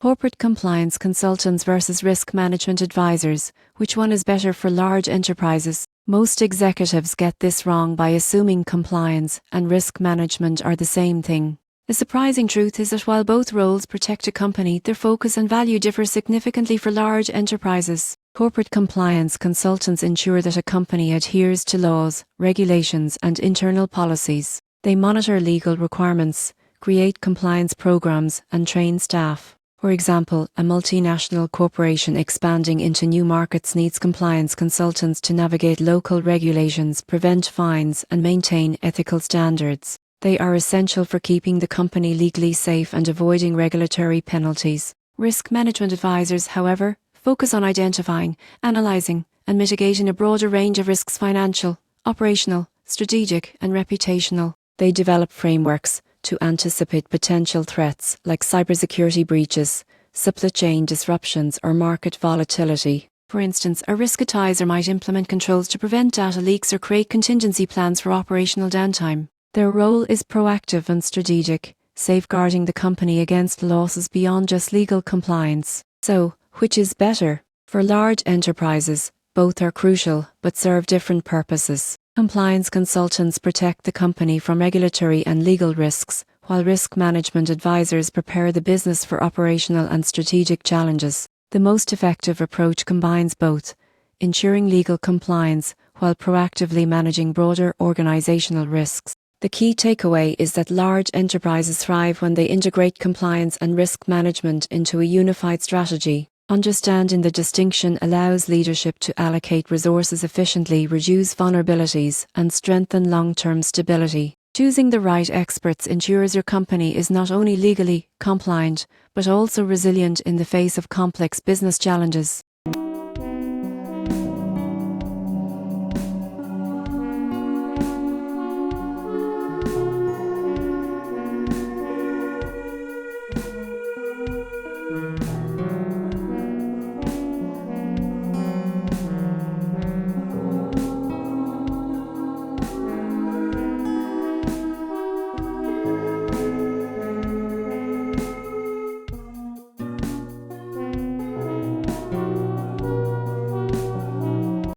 Corporate compliance consultants versus risk management advisors. Which one is better for large enterprises? Most executives get this wrong by assuming compliance and risk management are the same thing. The surprising truth is that while both roles protect a company, their focus and value differ significantly for large enterprises. Corporate compliance consultants ensure that a company adheres to laws, regulations, and internal policies. They monitor legal requirements, create compliance programs, and train staff. For example, a multinational corporation expanding into new markets needs compliance consultants to navigate local regulations, prevent fines, and maintain ethical standards. They are essential for keeping the company legally safe and avoiding regulatory penalties. Risk management advisors, however, focus on identifying, analyzing, and mitigating a broader range of risks: financial, operational, strategic, and reputational. They develop frameworks to anticipate potential threats like cybersecurity breaches, supply chain disruptions, or market volatility. For instance, a risk advisor might implement controls to prevent data leaks or create contingency plans for operational downtime. Their role is proactive and strategic, safeguarding the company against losses beyond just legal compliance. So, which is better? For large enterprises, both are crucial but serve different purposes. Compliance consultants protect the company from regulatory and legal risks, while risk management advisors prepare the business for operational and strategic challenges. The most effective approach combines both, ensuring legal compliance while proactively managing broader organizational risks. The key takeaway is that large enterprises thrive when they integrate compliance and risk management into a unified strategy. Understanding the distinction allows leadership to allocate resources efficiently, reduce vulnerabilities, and strengthen long-term stability. Choosing the right experts ensures your company is not only legally compliant, but also resilient in the face of complex business challenges.